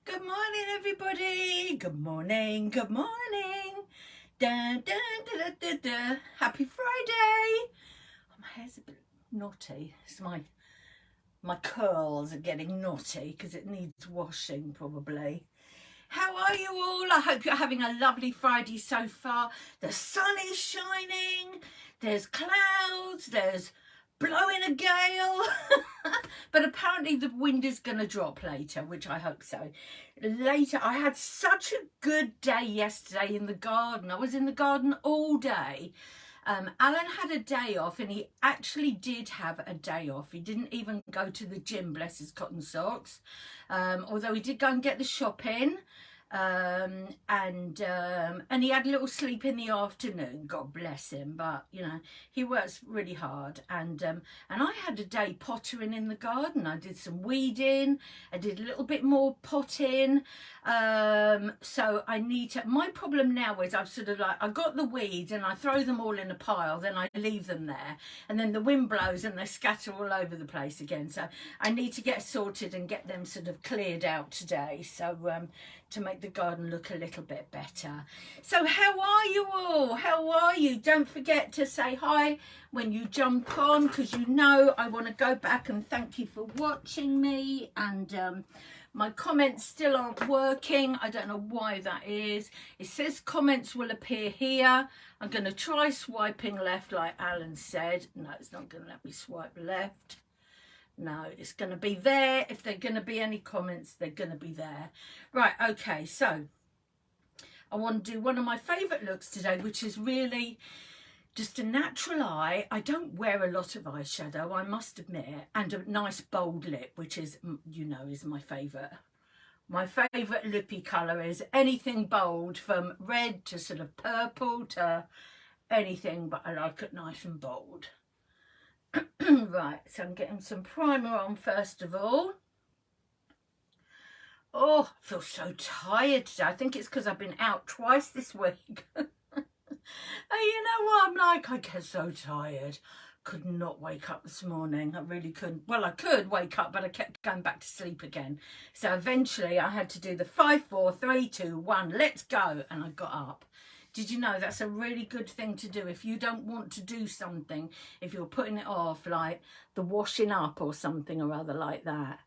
Good morning, everybody. Good morning. Good morning. Da, da, da, da, da, da. Happy Friday. Oh, my hair's a bit naughty. It's my curls are getting naughty because it needs washing probably. How are you all? I hope you're having a lovely Friday so far. The sun is shining. There's clouds. There's blowing a gale. But apparently the wind is going to drop later, which I hope so. Later, I had such a good day yesterday in the garden. I was in the garden all day. Alan had a day off, and he actually did have a day off. He didn't even go to the gym, bless his cotton socks. Although he did go and get the shopping. And he had a little sleep in the afternoon, God bless him, but you know, he works really hard. And I had a day pottering in the garden. I did some weeding, I did a little bit more potting. So I need to, my problem now is I've sort of like, I got the weeds and I throw them all in a pile, then I leave them there, and then the wind blows and they scatter all over the place again. So I need to get sorted and get them sort of cleared out today, so to make the garden look a little bit better. So how are you all? How are you? Don't forget to say hi when you jump on, because you know I want to go back and thank you for watching me. And my comments still aren't working. I don't know why that is. It says comments will appear here. I'm going to try swiping left like Alan said. No, it's not going to let me swipe left. No, it's going to be there. If there are going to be any comments, they're going to be there. Right, okay, so I want to do one of my favourite looks today, which is really just a natural eye. I don't wear a lot of eyeshadow, I must admit, and a nice bold lip, which is, you know, is my favourite. My favourite lippy colour is anything bold, from red to sort of purple to anything, but I like it nice and bold. Right, so I'm getting some primer on first of all. Oh, I feel so tired today. I think it's because I've been out twice this week. And you know what I'm like? I get so tired. Could not wake up this morning. I really couldn't. Well, I could wake up, but I kept going back to sleep again. So eventually I had to do the 5, 4, 3, 2, 1, let's go. And I got up. Did you know that's a really good thing to do if you don't want to do something, if you're putting it off, like the washing up or something or other like that,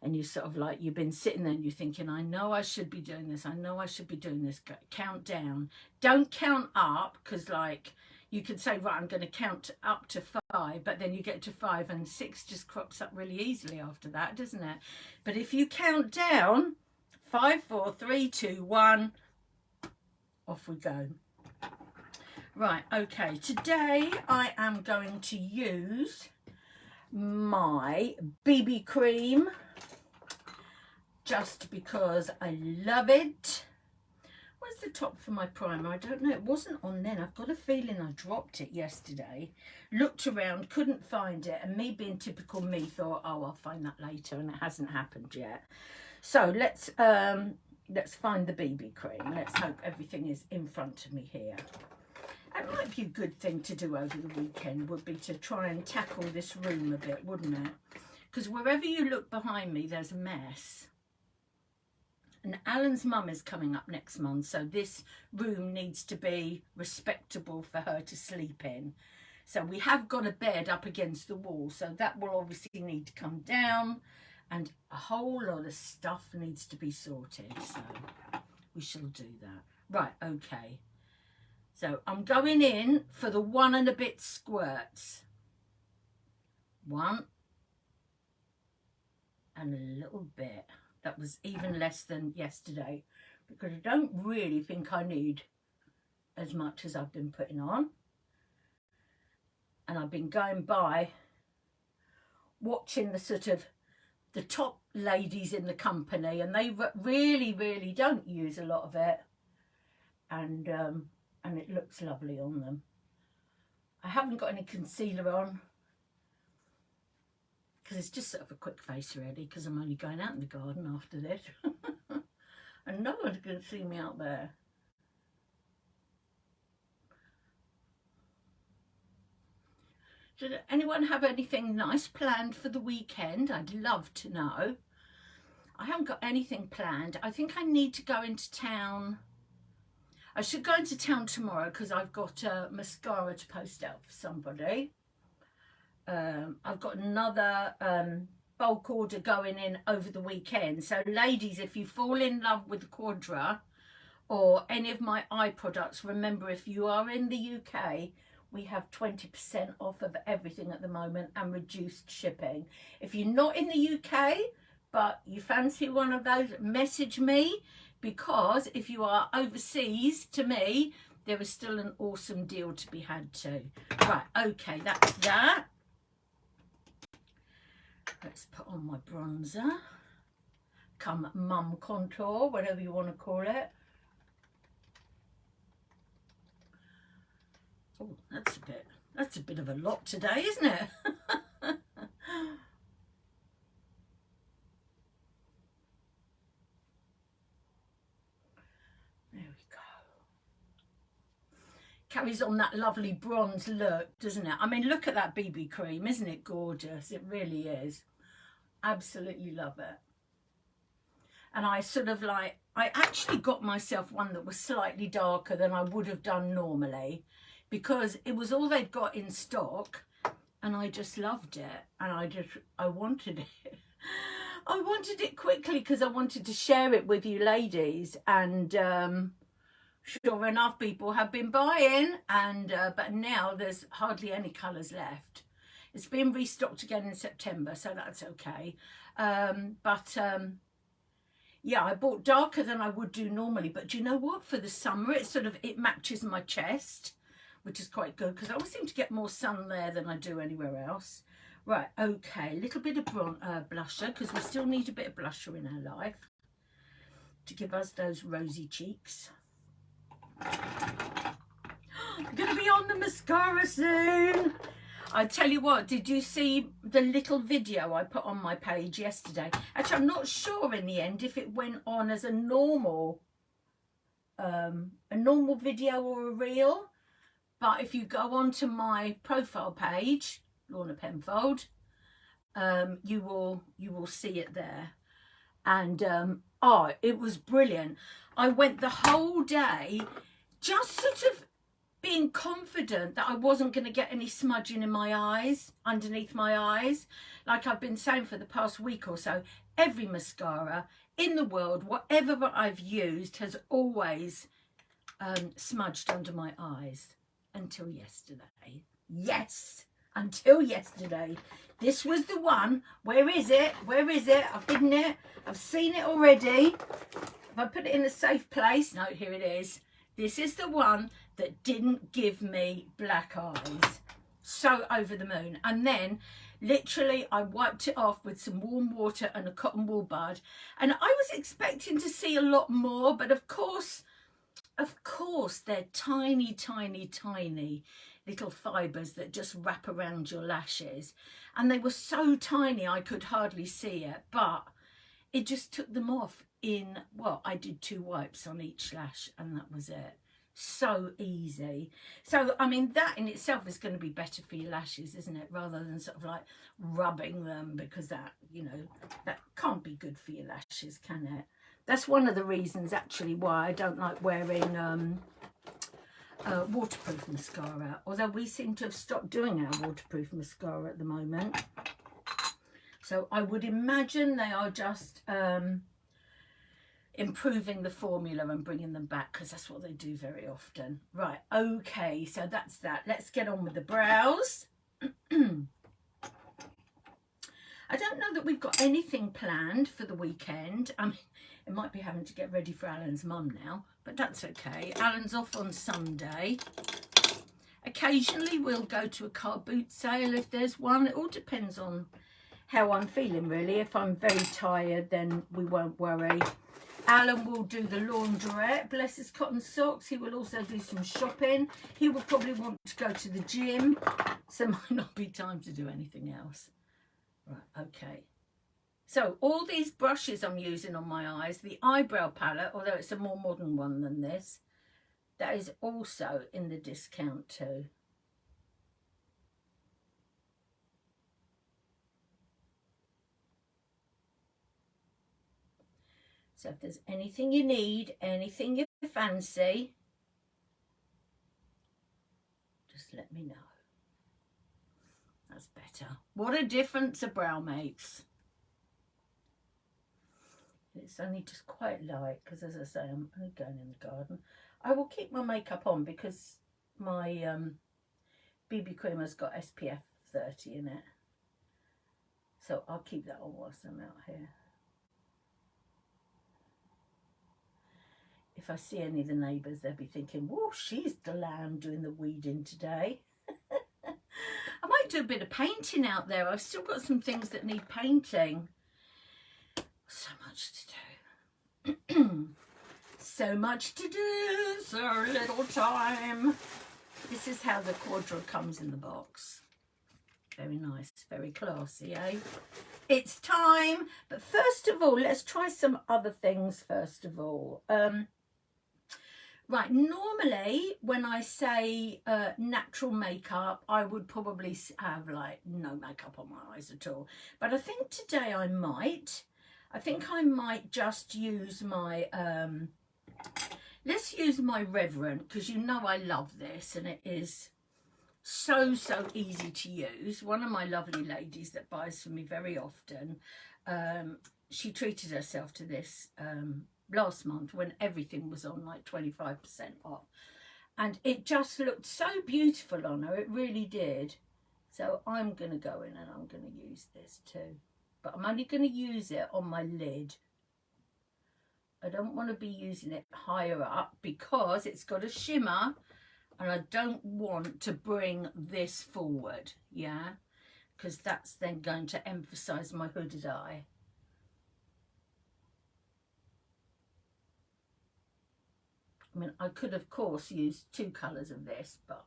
and you sort of like, you've been sitting there and you're thinking, I know I should be doing this, I know I should be doing this, count down. Don't count up, because like you could say, right, I'm going to count up to 5, but then you get to 5 and 6 just crops up really easily after that, doesn't it? But if you count down, 5, 4, 3, 2, 1, off we go. Right, okay, today I am going to use my BB cream just because I love it. Where's the top for my primer? I don't know, it wasn't on then. I've got a feeling I dropped it yesterday. Looked around, couldn't find it, and me being typical me thought, oh, I'll find that later, and it hasn't happened yet. So let's find the BB cream. Let's hope everything is in front of me here. It might be a good thing to do over the weekend, would be to try and tackle this room a bit, wouldn't it? Because wherever you look behind me, there's a mess. And Alan's mum is coming up next month, so this room needs to be respectable for her to sleep in. So we have got a bed up against the wall, so that will obviously need to come down, and a whole lot of stuff needs to be sorted, so we shall do that. Right, okay. So I'm going in for the 1 and a bit squirts. 1 and a little bit. That was even less than yesterday, because I don't really think I need as much as I've been putting on. And I've been going by watching the sort of the top ladies in the company, and they really don't use a lot of it, and it looks lovely on them. I haven't got any concealer on, because it's just sort of a quick face really, because I'm only going out in the garden after this. And no one's going to see me out there. Does anyone have anything nice planned for the weekend? I'd love to know. I haven't got anything planned. I think I need to go into town. I should go into town tomorrow because I've got mascara to post out for somebody. I've got another bulk order going in over the weekend. So ladies, if you fall in love with QUADRA or any of my eye products, remember, if you are in the UK, we have 20% off of everything at the moment and reduced shipping. If you're not in the UK but you fancy one of those, message me, because if you are overseas, to me, there is still an awesome deal to be had too. Right, okay, that's that. Let's put on my bronzer. Come mum contour, whatever you want to call it. Oh, that's a bit of a lot today, isn't it? There we go. Carries on that lovely bronze look, doesn't it? I mean, look at that BB cream. Isn't it gorgeous? It really is. Absolutely love it. And I sort of like, I actually got myself one that was slightly darker than I would have done normally, because it was all they'd got in stock and I just loved it, and I wanted it. I wanted it quickly because I wanted to share it with you ladies, and sure enough, people have been buying, and but now there's hardly any colours left. It's been restocked again in September, so that's okay. Yeah, I bought darker than I would do normally, but do you know what? For the summer, it matches my chest, which is quite good because I always seem to get more sun there than I do anywhere else. Right, okay, a little bit of blusher, because we still need a bit of blusher in our life to give us those rosy cheeks. I'm going to be on the mascara soon. I tell you what, did you see the little video I put on my page yesterday? Actually, I'm not sure in the end if it went on as a normal video or a reel. But if you go onto my profile page, Lorna Penfold, you will see it there. And oh, it was brilliant. I went the whole day just sort of being confident that I wasn't going to get any smudging in my eyes, underneath my eyes. Like I've been saying for the past week or so, every mascara in the world, whatever I've used, has always smudged under my eyes. Until yesterday. Yes, until yesterday. This was the one. Where is it? Where is it? I've hidden it. I've seen it already. If I put it in a safe place. No, here it is. This is the one that didn't give me black eyes. So over the moon. And then literally I wiped it off with some warm water and a cotton wool bud. And I was expecting to see a lot more, but of course, they're tiny, tiny, tiny little fibres that just wrap around your lashes. And they were so tiny I could hardly see it, but it just took them off in, well, I did 2 wipes on each lash and that was it. So easy. So, I mean, that in itself is going to be better for your lashes, isn't it? Rather than sort of like rubbing them, because that, you know, that can't be good for your lashes, can it? That's one of the reasons, actually, why I don't like wearing waterproof mascara. Although we seem to have stopped doing our waterproof mascara at the moment. So I would imagine they are just improving the formula and bringing them back, because that's what they do very often. Right, okay, so that's that. Let's get on with the brows. I don't know that we've got anything planned for the weekend. I mean, it might be having to get ready for Alan's mum now, but that's okay. Alan's off on Sunday. Occasionally we'll go to a car boot sale if there's one. It all depends on how I'm feeling, really. If I'm very tired, then we won't worry. Alan will do the laundrette, bless his cotton socks. He will also do some shopping. He will probably want to go to the gym, so there might not be time to do anything else. Right, okay. So all these brushes I'm using on my eyes, the eyebrow palette, although it's a more modern one than this, that is also in the discount too. So if there's anything you need, anything you fancy, just let me know. That's better. What a difference a brow makes. It's only just quite light because, as I say, I'm only going in the garden. I will keep my makeup on because my BB cream has got SPF 30 in it. So I'll keep that on whilst I'm out here. If I see any of the neighbours, they'll be thinking, whoa, she's the lamb doing the weeding today. I might do a bit of painting out there. I've still got some things that need painting. So much to do. So much to do, so little time. This is how the QUADRA comes in the box. Very nice, very classy, eh? It's time. But first of all, let's try some other things first of all. Right, normally when I say natural makeup, I would probably have like no makeup on my eyes at all. But I think today I might. I think I might just use my, let's use my Reverend, because you know I love this and it is so easy to use. One of my lovely ladies that buys from me very often, she treated herself to this last month when everything was on like 25% off, and it just looked so beautiful on her. It really did. So I'm going to go in and I'm going to use this too, but I'm only going to use it on my lid. I don't want to be using it higher up because it's got a shimmer and I don't want to bring this forward, yeah, because that's then going to emphasize my hooded eye. I mean, I could, of course, use 2 colours of this, but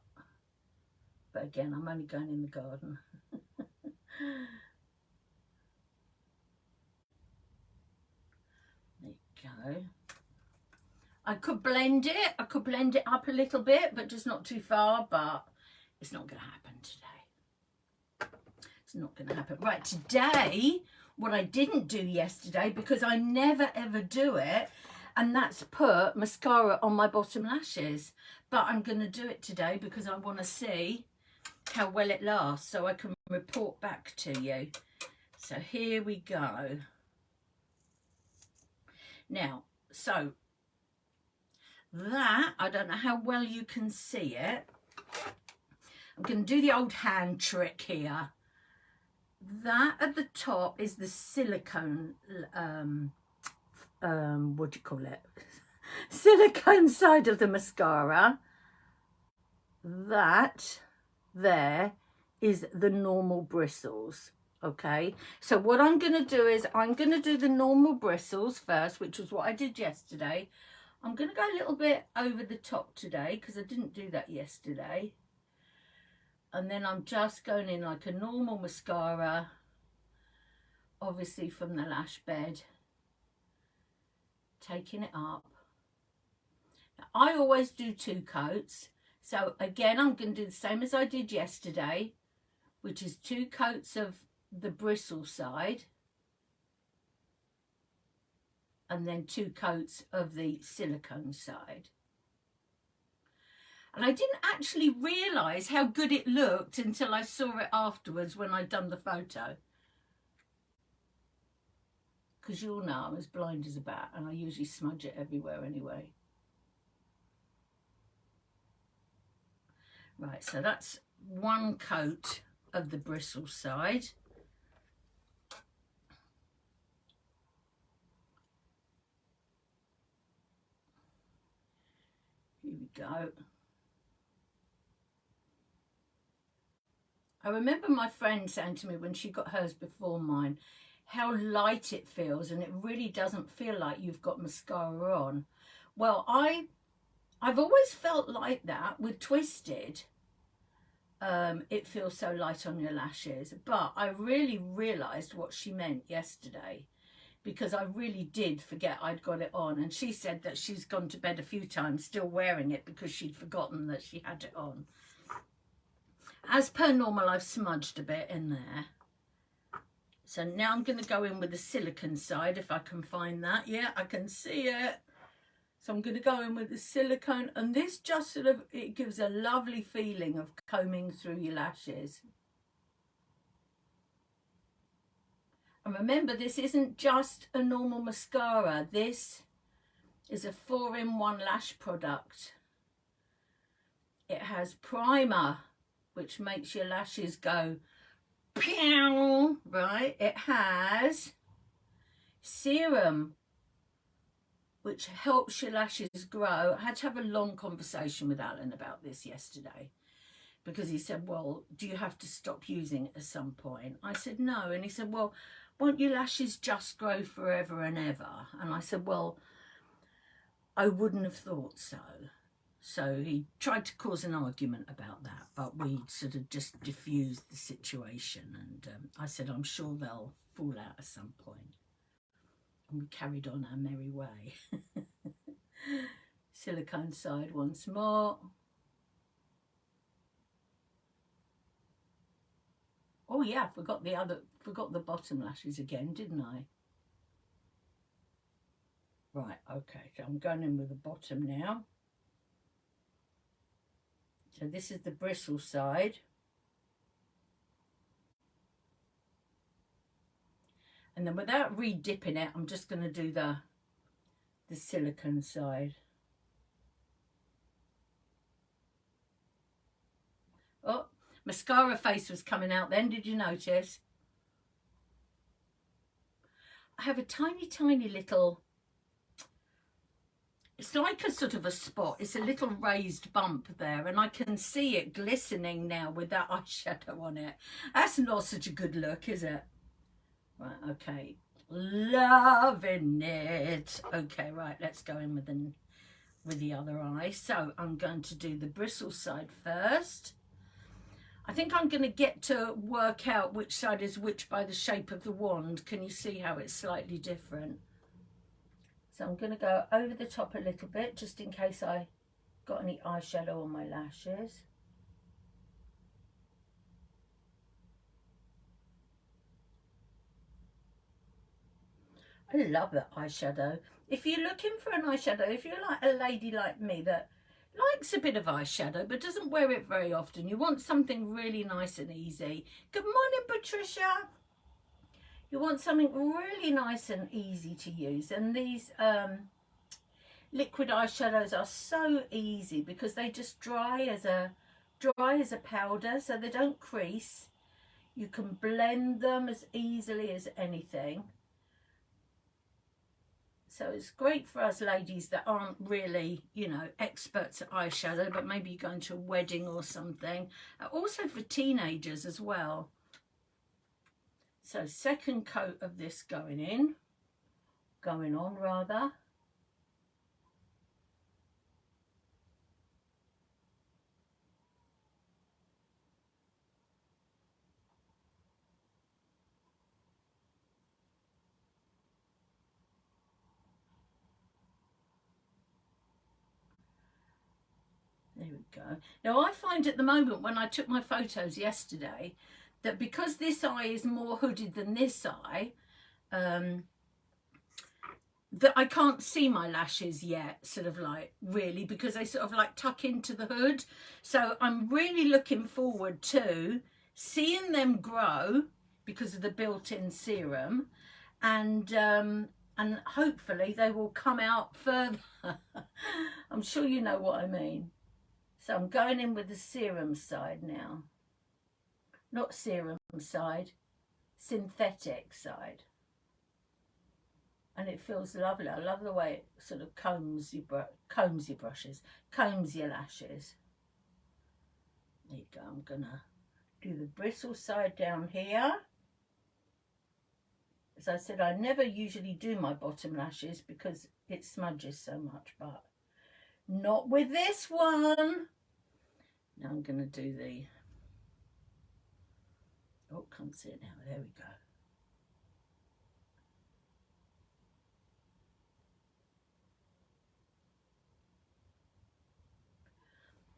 again, I'm only going in the garden. There you go. I could blend it. I could blend it up a little bit, but just not too far, but it's not going to happen today. It's not going to happen. Right, today, what I didn't do yesterday, because I never, ever do it, and that's put mascara on my bottom lashes. But I'm going to do it today because I want to see how well it lasts so I can report back to you. So here we go. Now, so that, I don't know how well you can see it. I'm going to do the old hand trick here. That at the top is the silicone, what do you call it? Silicone side of the mascara. That there is the normal bristles. Okay, so what I'm going to do is I'm going to do the normal bristles first, which was what I did yesterday. I'm going to go a little bit over the top today because I didn't do that yesterday. And then I'm just going in like a normal mascara, obviously from the lash bed, taking it up. Now, I always do 2 coats. So again, I'm going to do the same as I did yesterday, which is 2 coats of the bristle side and then 2 coats of the silicone side. And I didn't actually realise how good it looked until I saw it afterwards when I'd done the photo. Because you all know I'm as blind as a bat and I usually smudge it everywhere anyway. Right, so that's 1 coat of the bristle side. Here we go. I remember my friend saying to me when she got hers before mine, how light it feels, and it really doesn't feel like you've got mascara on. Well, I've always felt like that with Twisted. It feels so light on your lashes, but I really realised what she meant yesterday, because I really did forget I'd got it on, and she said that she's gone to bed a few times still wearing it because she'd forgotten that she had it on. As per normal, I've smudged a bit in there. So now I'm going to go in with the silicone side, if I can find that. Yeah, I can see it. So I'm going to go in with the silicone, and this just sort of, it gives a lovely feeling of combing through your lashes. And remember, this isn't just a normal mascara. This is a 4-in-1 lash product. It has primer, which makes your lashes go pew, right? It has serum, which helps your lashes grow. I had to have a long conversation with Alan about this yesterday, because he said, well, do you have to stop using it at some point? I said, no. And he said, well, won't your lashes just grow forever and ever? And I said, well, I wouldn't have thought so. So he tried to cause an argument about that, but we sort of just diffused the situation. And I said, I'm sure they'll fall out at some point. And we carried on our merry way. Silicone side once more. Oh yeah, forgot the bottom lashes again, didn't I? Right, okay, so I'm going in with the bottom now. So this is the bristle side. And then without re-dipping it, I'm just going to do the silicone side. Oh, mascara face was coming out then, did you notice? I have a tiny, tiny little, it's like a sort of a spot. It's a little raised bump there, and I can see it glistening now with that eyeshadow on it. That's not such a good look, is it? Right, okay. Loving it. Okay, right, let's go in with the other eye. So I'm going to do the bristle side first. I think I'm going to get to work out which side is which by the shape of the wand. Can you see how it's slightly different? So I'm going to go over the top a little bit, just in case I got any eyeshadow on my lashes. I love that eyeshadow. If you're looking for an eyeshadow, if you're like a lady like me that likes a bit of eyeshadow but doesn't wear it very often, you want something really nice and easy. Good morning, Patricia. You want something really nice and easy to use, and these liquid eyeshadows are so easy because they just dry as a powder, so they don't crease. You can blend them as easily as anything. So it's great for us ladies that aren't really, you know, experts at eyeshadow, but maybe you're going to a wedding or something. Also for teenagers as well. So second coat of this going on rather. There we go. Now I find at the moment, when I took my photos yesterday, that because this eye is more hooded than this eye, that I can't see my lashes yet, sort of like really, because they sort of like tuck into the hood. So I'm really looking forward to seeing them grow because of the built-in serum, and hopefully they will come out further. I'm sure you know what I mean. So I'm going in with the serum side now. Not serum side, synthetic side. And it feels lovely. I love the way it sort of combs your lashes. There you go. I'm going to do the bristle side down here. As I said, I never usually do my bottom lashes because it smudges so much, but not with this one. Now I'm going to do the, oh, can't see it now. There we go.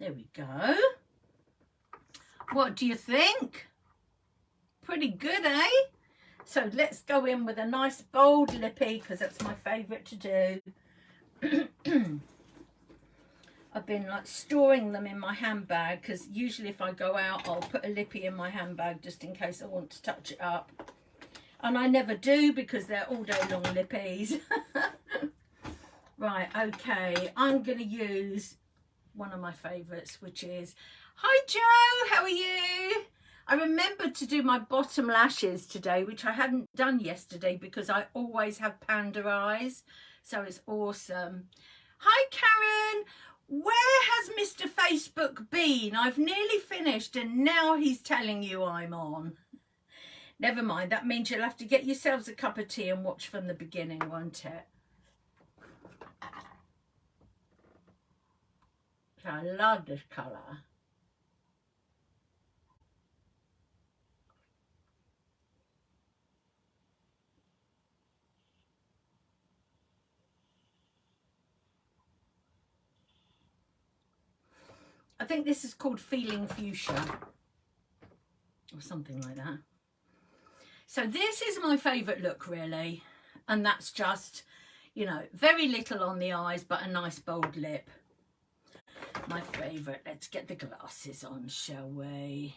There we go. What do you think? Pretty good, eh? So let's go in with a nice bold lippy, because that's my favourite to do. I've been like storing them in my handbag, because usually if I go out I'll put a lippy in my handbag just in case I want to touch it up, and I never do because they're all day long lippies. Right, okay, I'm going to use one of my favourites, which is, hi Joe, how are you? I remembered to do my bottom lashes today, which I hadn't done yesterday because I always have panda eyes, so it's awesome. Hi Karen, where has Mr. Facebook been? I've nearly finished and now he's telling you I'm on. Never mind, that means you'll have to get yourselves a cup of tea and watch from the beginning, won't it? I love this colour. I think this is called Feeling Fuchsia or something like that. So this is my favourite look really, and that's just, you know, very little on the eyes but a nice bold lip. My favourite. Let's get the glasses on, shall we?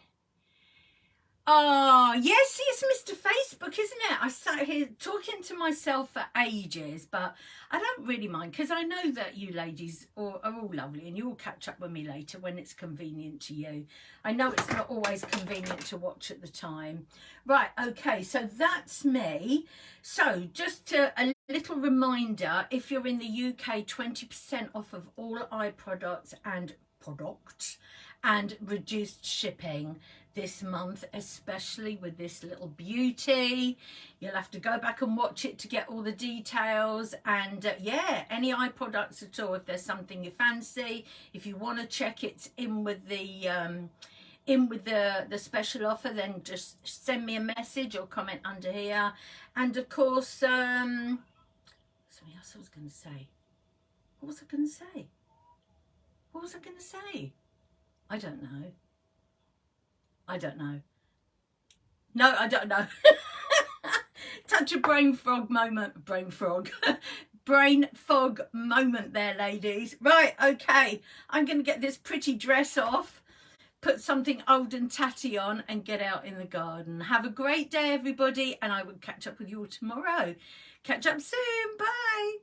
Oh, yes, it's Mr. Facebook, isn't it? I sat here talking to myself for ages, but I don't really mind because I know that you ladies are all lovely and you will catch up with me later when it's convenient to you. I know it's not always convenient to watch at the time. Right, okay, so that's me. So just a little reminder, if you're in the UK, 20% off of all eye products and reduced shipping this month, especially with this little beauty. You'll have to go back and watch it to get all the details, and yeah, any eye products at all, if there's something you fancy, if you want to check it's in with the special offer, then just send me a message or comment under here. And of course, something else I was going to say. What was I going to say? What was I going to say? I don't know. I don't know. No, I don't know. Touch a brain fog moment. Brain fog moment there, ladies. Right, okay. I'm going to get this pretty dress off, put something old and tatty on, and get out in the garden. Have a great day, everybody, and I will catch up with you all tomorrow. Catch up soon. Bye.